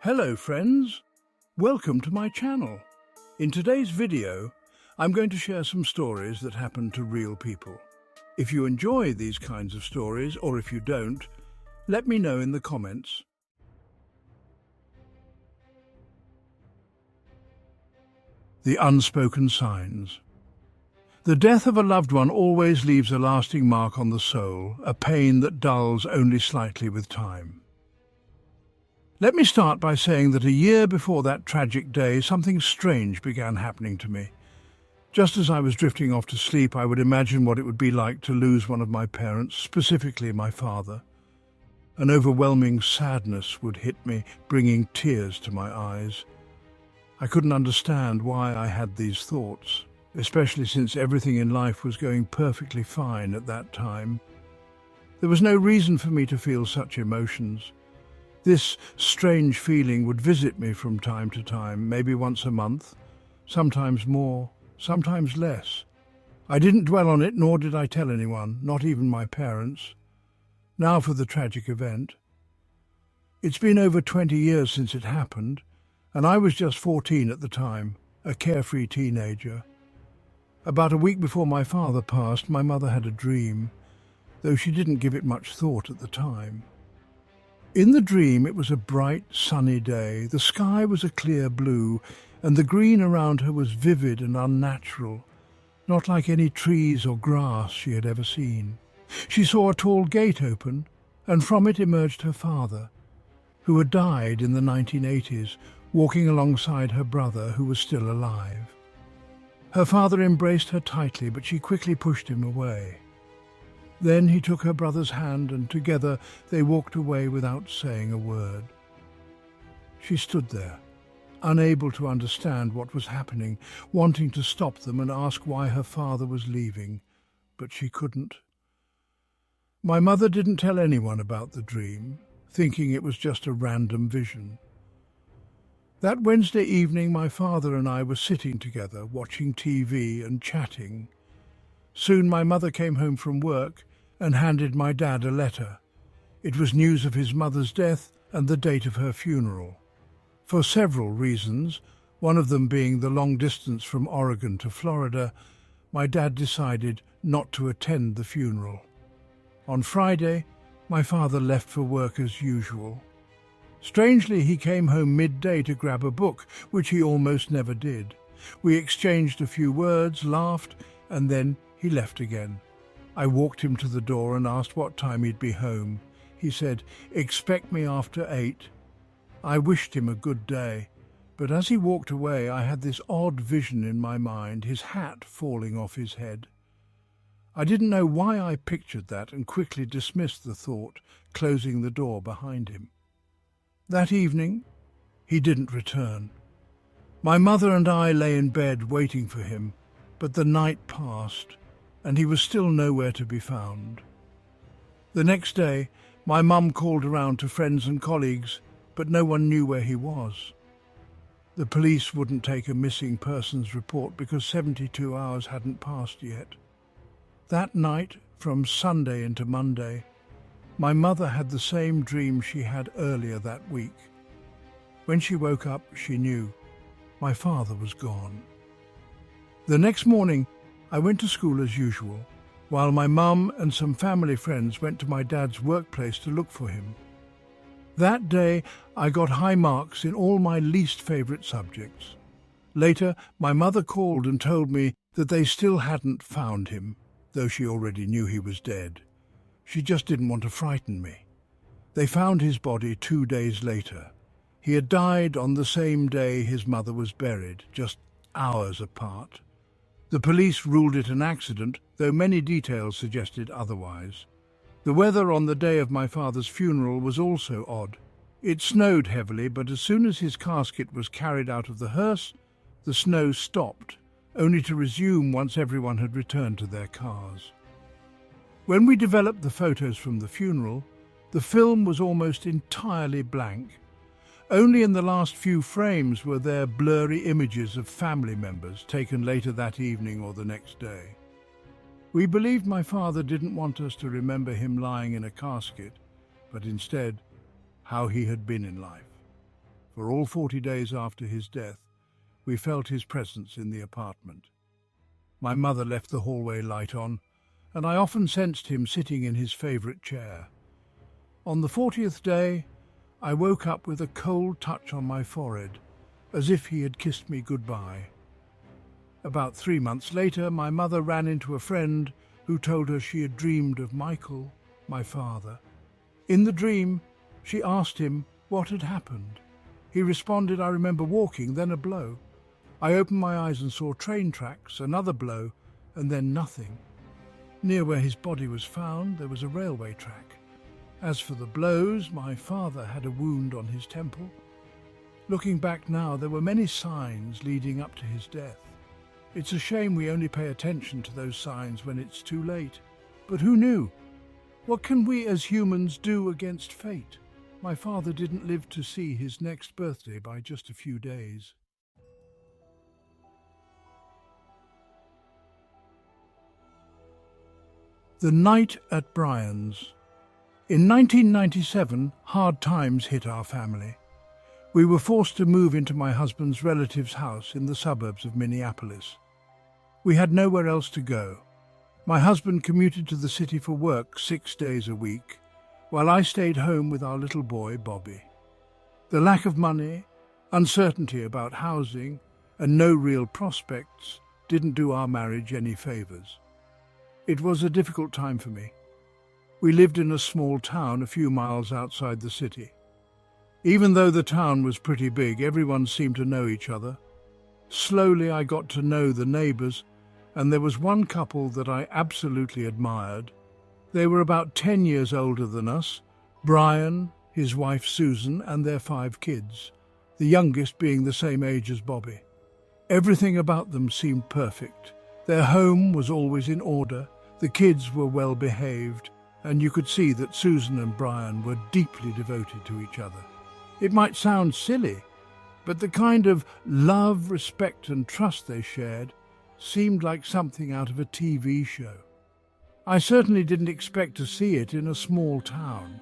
Hello friends, welcome to my channel. In today's video, I'm going to share some stories that happen to real people. If you enjoy these kinds of stories, or if you don't, let me know in the comments. The unspoken signs. The death of a loved one always leaves a lasting mark on the soul, a pain that dulls only slightly with time. Let me start by saying that a year before that tragic day, something strange began happening to me. Just as I was drifting off to sleep, I would imagine what it would be like to lose one of my parents, specifically my father. An overwhelming sadness would hit me, bringing tears to my eyes. I couldn't understand why I had these thoughts, especially since everything in life was going perfectly fine at that time. There was no reason for me to feel such emotions. This strange feeling would visit me from time to time, maybe once a month, sometimes more, sometimes less. I didn't dwell on it, nor did I tell anyone, not even my parents. Now for the tragic event. It's been over 20 years since it happened, and I was just 14 at the time, a carefree teenager. About a week before my father passed, my mother had a dream, though she didn't give it much thought at the time. In the dream, it was a bright, sunny day. The sky was a clear blue, and the green around her was vivid and unnatural, not like any trees or grass she had ever seen. She saw a tall gate open, and from it emerged her father, who had died in the 1980s, walking alongside her brother, who was still alive. Her father embraced her tightly, but she quickly pushed him away. Then he took her brother's hand, and together they walked away without saying a word. She stood there, unable to understand what was happening, wanting to stop them and ask why her father was leaving, but she couldn't. My mother didn't tell anyone about the dream, thinking it was just a random vision. That Wednesday evening, my father and I were sitting together, watching TV and chatting. Soon my mother came home from work and handed my dad a letter. It was news of his mother's death and the date of her funeral. For several reasons, one of them being the long distance from Oregon to Florida, my dad decided not to attend the funeral. On Friday, my father left for work as usual. Strangely, he came home midday to grab a book, which he almost never did. We exchanged a few words, laughed, and then he left again. I walked him to the door and asked what time he'd be home. He said, "Expect me after 8. I wished him a good day, but as he walked away, I had this odd vision in my mind, his hat falling off his head. I didn't know why I pictured that and quickly dismissed the thought, closing the door behind him. That evening, he didn't return. My mother and I lay in bed waiting for him, but the night passed, and he was still nowhere to be found. The next day, my mum called around to friends and colleagues, but no one knew where he was. The police wouldn't take a missing persons report because 72 hours hadn't passed yet. That night, from Sunday into Monday, my mother had the same dream she had earlier that week. When she woke up, she knew my father was gone. The next morning, I went to school as usual, while my mum and some family friends went to my dad's workplace to look for him. That day, I got high marks in all my least favourite subjects. Later, my mother called and told me that they still hadn't found him, though she already knew he was dead. She just didn't want to frighten me. They found his body 2 days later. He had died on the same day his mother was buried, just hours apart. The police ruled it an accident, though many details suggested otherwise. The weather on the day of my father's funeral was also odd. It snowed heavily, but as soon as his casket was carried out of the hearse, the snow stopped, only to resume once everyone had returned to their cars. When we developed the photos from the funeral, the film was almost entirely blank. Only in the last few frames were there blurry images of family members taken later that evening or the next day. We believed my father didn't want us to remember him lying in a casket, but instead how he had been in life. for all 40 days after his death, we felt his presence in the apartment. My mother left the hallway light on, and I often sensed him sitting in his favourite chair. On the 40th day, I woke up with a cold touch on my forehead, as if he had kissed me goodbye. About 3 months later, my mother ran into a friend who told her she had dreamed of Michael, my father. In the dream, she asked him what had happened. He responded, "I remember walking, then a blow. I opened my eyes and saw train tracks, another blow, and then nothing. Near where his body was found, there was a railway track. As for the blows, my father had a wound on his temple. Looking back now, there were many signs leading up to his death. It's a shame we only pay attention to those signs when it's too late. But who knew? What can we as humans do against fate? My father didn't live to see his next birthday by just a few days." The night at Brian's. In 1997, hard times hit our family. We were forced to move into my husband's relative's house in the suburbs of Minneapolis. We had nowhere else to go. My husband commuted to the city for work 6 days a week, while I stayed home with our little boy, Bobby. The lack of money, uncertainty about housing, and no real prospects didn't do our marriage any favours. It was a difficult time for me. We lived in a small town a few miles outside the city. Even though the town was pretty big, everyone seemed to know each other. Slowly I got to know the neighbours, and there was one couple that I absolutely admired. They were about 10 years older than us, Brian, his wife Susan, and their 5 kids, the youngest being the same age as Bobby. Everything about them seemed perfect. Their home was always in order, the kids were well behaved, and you could see that Susan and Brian were deeply devoted to each other. It might sound silly, but the kind of love, respect and trust they shared seemed like something out of a TV show. I certainly didn't expect to see it in a small town.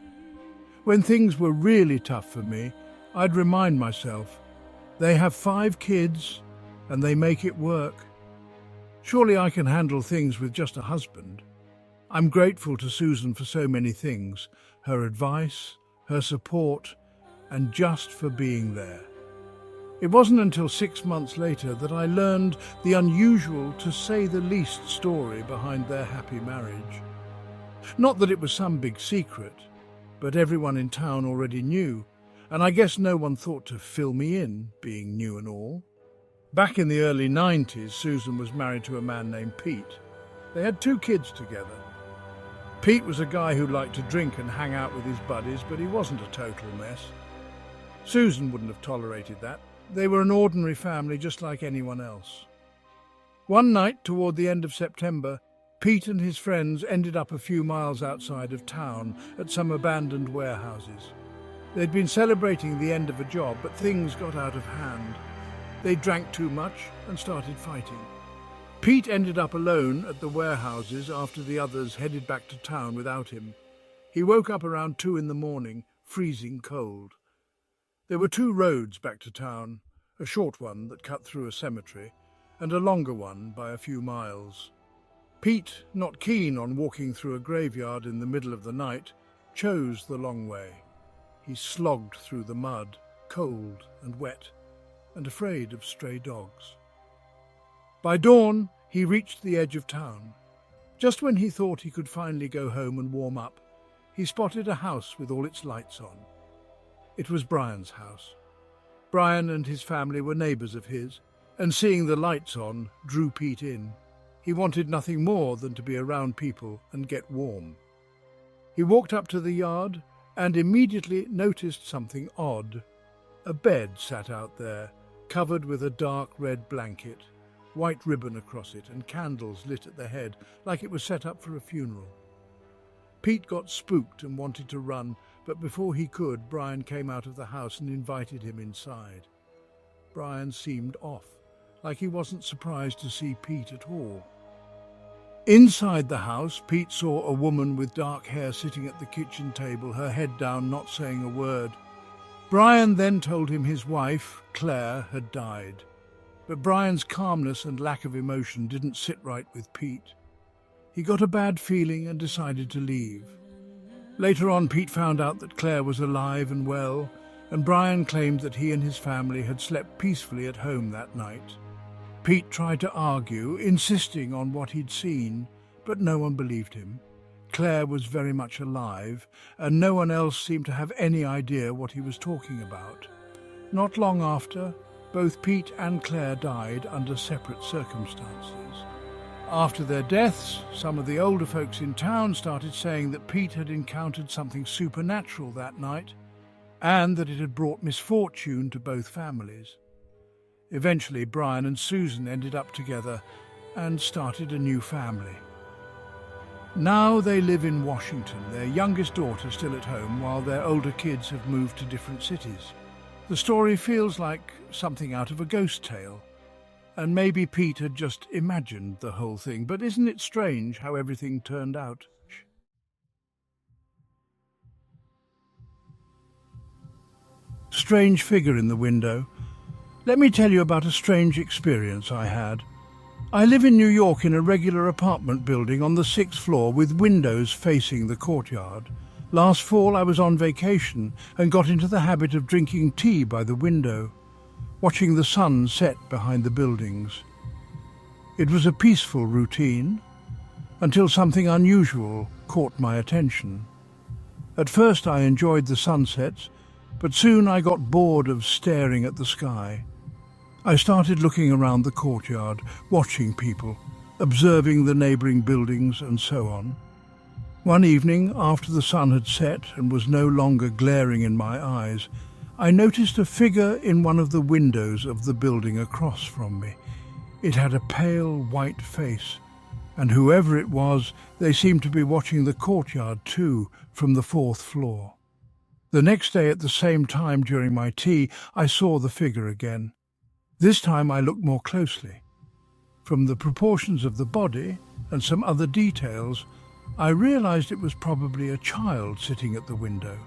When things were really tough for me, I'd remind myself, they have 5 kids and they make it work. Surely I can handle things with just a husband. I'm grateful to Susan for so many things, her advice, her support, and just for being there. It wasn't until 6 months later that I learned the unusual, to say the least, story behind their happy marriage. Not that it was some big secret, but everyone in town already knew, and I guess no one thought to fill me in, being new and all. Back in the early 90s, Susan was married to a man named Pete. They had 2 kids together. Pete was a guy who liked to drink and hang out with his buddies, but he wasn't a total mess. Susan wouldn't have tolerated that. They were an ordinary family just like anyone else. One night, toward the end of September, Pete and his friends ended up a few miles outside of town at some abandoned warehouses. They'd been celebrating the end of a job, but things got out of hand. They drank too much and started fighting. Pete ended up alone at the warehouses after the others headed back to town without him. He woke up around 2 in the morning, freezing cold. There were 2 roads back to town, a short one that cut through a cemetery, and a longer one by a few miles. Pete, not keen on walking through a graveyard in the middle of the night, chose the long way. He slogged through the mud, cold and wet, and afraid of stray dogs. By dawn, he reached the edge of town. Just when he thought he could finally go home and warm up, he spotted a house with all its lights on. It was Brian's house. Brian and his family were neighbours of his, and seeing the lights on drew Pete in. He wanted nothing more than to be around people and get warm. He walked up to the yard and immediately noticed something odd. A bed sat out there, covered with a dark red blanket, white ribbon across it and candles lit at the head, like it was set up for a funeral. Pete got spooked and wanted to run, but before he could, Brian came out of the house and invited him inside. Brian seemed off, like he wasn't surprised to see Pete at all. Inside the house, Pete saw a woman with dark hair sitting at the kitchen table, her head down, not saying a word. Brian then told him his wife, Claire, had died. But Brian's calmness and lack of emotion didn't sit right with Pete. He got a bad feeling and decided to leave. Later on, Pete found out that Claire was alive and well, and Brian claimed that he and his family had slept peacefully at home that night. Pete tried to argue, insisting on what he'd seen, but no one believed him. Claire was very much alive, and no one else seemed to have any idea what he was talking about. Not long after, both Pete and Claire died under separate circumstances. After their deaths, some of the older folks in town started saying that Pete had encountered something supernatural that night, and that it had brought misfortune to both families. Eventually, Brian and Susan ended up together and started a new family. Now they live in Washington, their youngest daughter still at home, while their older kids have moved to different cities. The story feels like something out of a ghost tale, and maybe Pete had just imagined the whole thing, but isn't it strange how everything turned out? Strange figure in the window. Let me tell you about a strange experience I had. I live in New York in a regular apartment building on the 6th floor with windows facing the courtyard. Last fall I was on vacation and got into the habit of drinking tea by the window, watching the sun set behind the buildings. It was a peaceful routine until something unusual caught my attention. At first I enjoyed the sunsets, but soon I got bored of staring at the sky. I started looking around the courtyard, watching people, observing the neighbouring buildings and so on. One evening, after the sun had set and was no longer glaring in my eyes, I noticed a figure in one of the windows of the building across from me. It had a pale white face, and whoever it was, they seemed to be watching the courtyard too, from the 4th floor. The next day at the same time during my tea, I saw the figure again. This time I looked more closely. From the proportions of the body and some other details, I realized it was probably a child sitting at the window.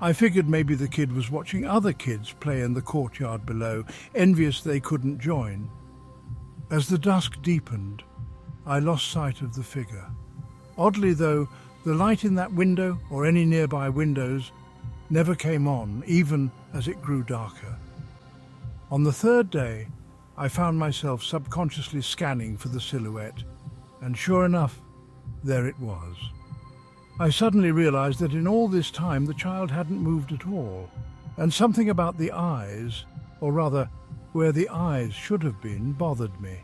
I figured maybe the kid was watching other kids play in the courtyard below, envious they couldn't join. As the dusk deepened, I lost sight of the figure. Oddly though, the light in that window or any nearby windows never came on, even as it grew darker. On the 3rd day, I found myself subconsciously scanning for the silhouette, and sure enough, there it was. I suddenly realized that in all this time the child hadn't moved at all, and something about the eyes, or rather, where the eyes should have been, bothered me.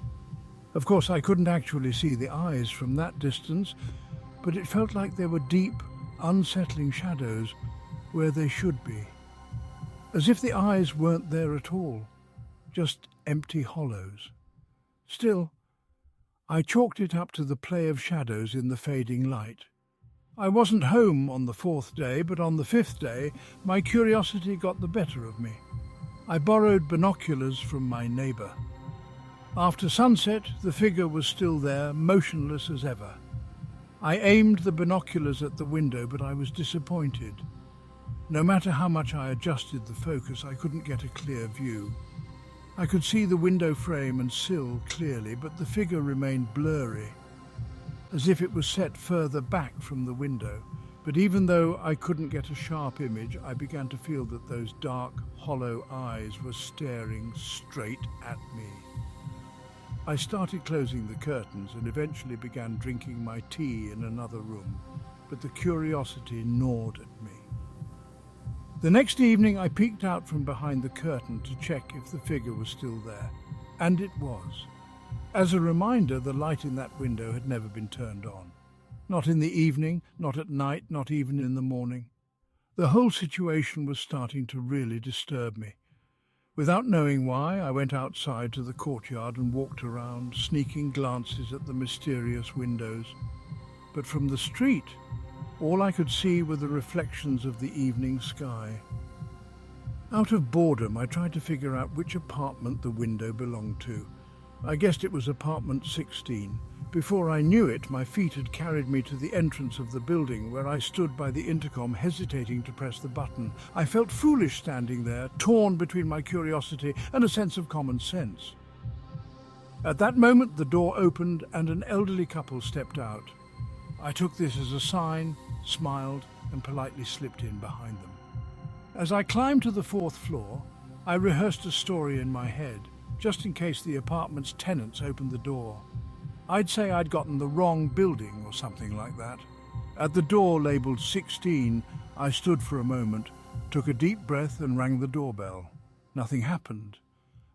Of course, I couldn't actually see the eyes from that distance, but it felt like there were deep, unsettling shadows where they should be. As if the eyes weren't there at all, just empty hollows. Still, I chalked it up to the play of shadows in the fading light. I wasn't home on the 4th day, but on the 5th day, my curiosity got the better of me. I borrowed binoculars from my neighbour. After sunset, the figure was still there, motionless as ever. I aimed the binoculars at the window, but I was disappointed. No matter how much I adjusted the focus, I couldn't get a clear view. I could see the window frame and sill clearly, but the figure remained blurry, as if it was set further back from the window. But even though I couldn't get a sharp image, I began to feel that those dark, hollow eyes were staring straight at me. I started closing the curtains and eventually began drinking my tea in another room, but the curiosity gnawed at me. The next evening I peeked out from behind the curtain to check if the figure was still there, and it was. As a reminder, the light in that window had never been turned on. Not in the evening, not at night, not even in the morning. The whole situation was starting to really disturb me. Without knowing why, I went outside to the courtyard and walked around, sneaking glances at the mysterious windows. But from the street, all I could see were the reflections of the evening sky. Out of boredom, I tried to figure out which apartment the window belonged to. I guessed it was apartment 16, Before I knew it, my feet had carried me to the entrance of the building, where I stood by the intercom, hesitating to press the button. I felt foolish standing there, torn between my curiosity and a sense of common sense. At that moment, the door opened and an elderly couple stepped out. I took this as a sign, smiled, and politely slipped in behind them. As I climbed to the 4th floor, I rehearsed a story in my head, just in case the apartment's tenants opened the door. I'd say I'd gotten the wrong building or something like that. At the door labelled 16, I stood for a moment, took a deep breath and rang the doorbell. Nothing happened.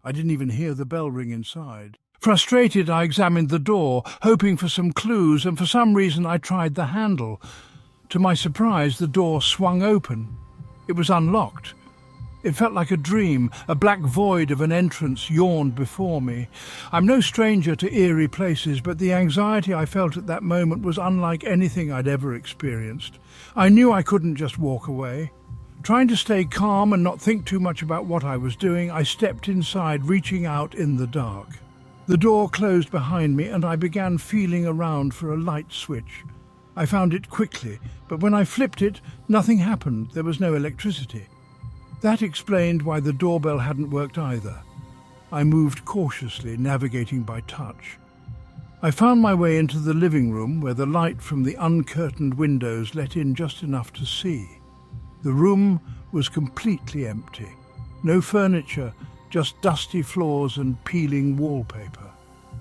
I didn't even hear the bell ring inside. Frustrated, I examined the door, hoping for some clues, and for some reason I tried the handle. To my surprise, the door swung open. It was unlocked. It felt like a dream. A black void of an entrance yawned before me. I'm no stranger to eerie places, but the anxiety I felt at that moment was unlike anything I'd ever experienced. I knew I couldn't just walk away. Trying to stay calm and not think too much about what I was doing, I stepped inside, reaching out in the dark. The door closed behind me and I began feeling around for a light switch. I found it quickly, but when I flipped it, nothing happened. There was no electricity. That explained why the doorbell hadn't worked either. I moved cautiously, navigating by touch. I found my way into the living room, where the light from the uncurtained windows let in just enough to see. The room was completely empty. No furniture, just dusty floors and peeling wallpaper.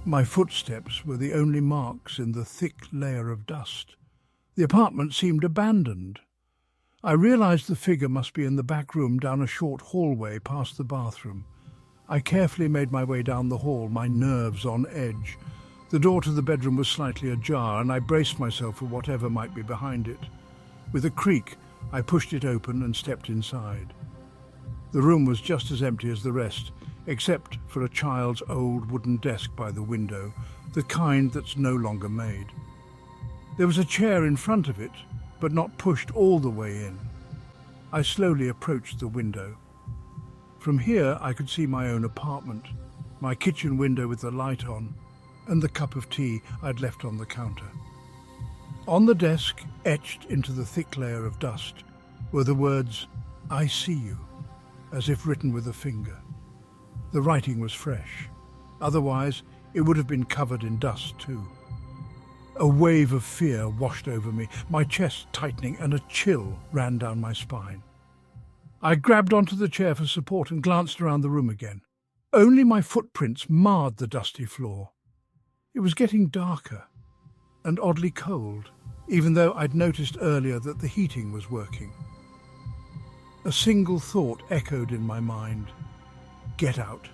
My footsteps were the only marks in the thick layer of dust. The apartment seemed abandoned. I realized the figure must be in the back room down a short hallway past the bathroom. I carefully made my way down the hall, my nerves on edge. The door to the bedroom was slightly ajar, and I braced myself for whatever might be behind it. With a creak, I pushed it open and stepped inside. The room was just as empty as the rest, except for a child's old wooden desk by the window, the kind that's no longer made. There was a chair in front of it, but not pushed all the way in. I slowly approached the window. From here I could see my own apartment, my kitchen window with the light on, and the cup of tea I'd left on the counter. On the desk, etched into the thick layer of dust, were the words, "I see you," as if written with a finger. The writing was fresh. Otherwise, it would have been covered in dust too. A wave of fear washed over me, my chest tightening, and a chill ran down my spine. I grabbed onto the chair for support and glanced around the room again. Only my footprints marred the dusty floor. It was getting darker and oddly cold, even though I'd noticed earlier that the heating was working. A single thought echoed in my mind: get out.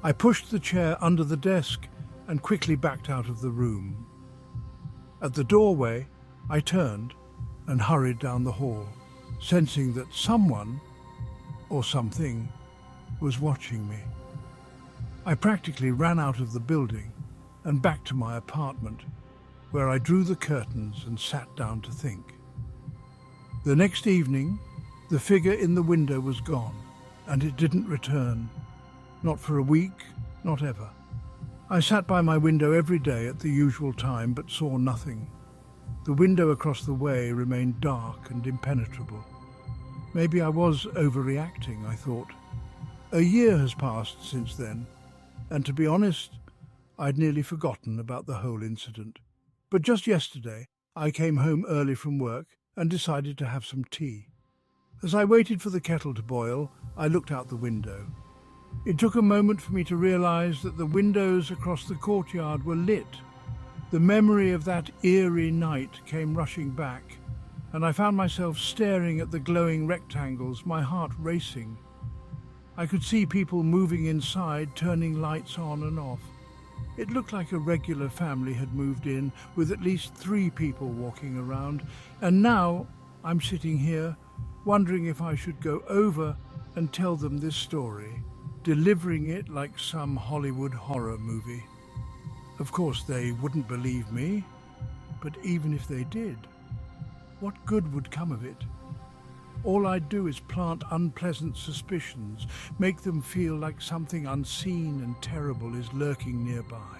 I pushed the chair under the desk and quickly backed out of the room. At the doorway, I turned and hurried down the hall, sensing that someone, or something, was watching me. I practically ran out of the building and back to my apartment, where I drew the curtains and sat down to think. The next evening, the figure in the window was gone, and it didn't return. Not for a week, not ever. I sat by my window every day at the usual time, but saw nothing. The window across the way remained dark and impenetrable. Maybe I was overreacting, I thought. A year has passed since then, and to be honest, I'd nearly forgotten about the whole incident. But just yesterday, I came home early from work and decided to have some tea. As I waited for the kettle to boil, I looked out the window. It took a moment for me to realize that the windows across the courtyard were lit. The memory of that eerie night came rushing back, and I found myself staring at the glowing rectangles, my heart racing. I could see people moving inside, turning lights on and off. It looked like a regular family had moved in, with at least 3 people walking around, and now I'm sitting here, wondering if I should go over and tell them this story, delivering it like some Hollywood horror movie. Of course, they wouldn't believe me, but even if they did, what good would come of it? All I'd do is plant unpleasant suspicions, make them feel like something unseen and terrible is lurking nearby.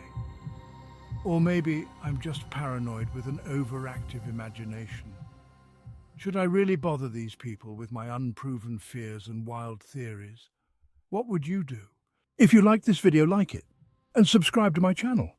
Or maybe I'm just paranoid with an overactive imagination. Should I really bother these people with my unproven fears and wild theories? What would you do? If you like this video, like it and subscribe to my channel.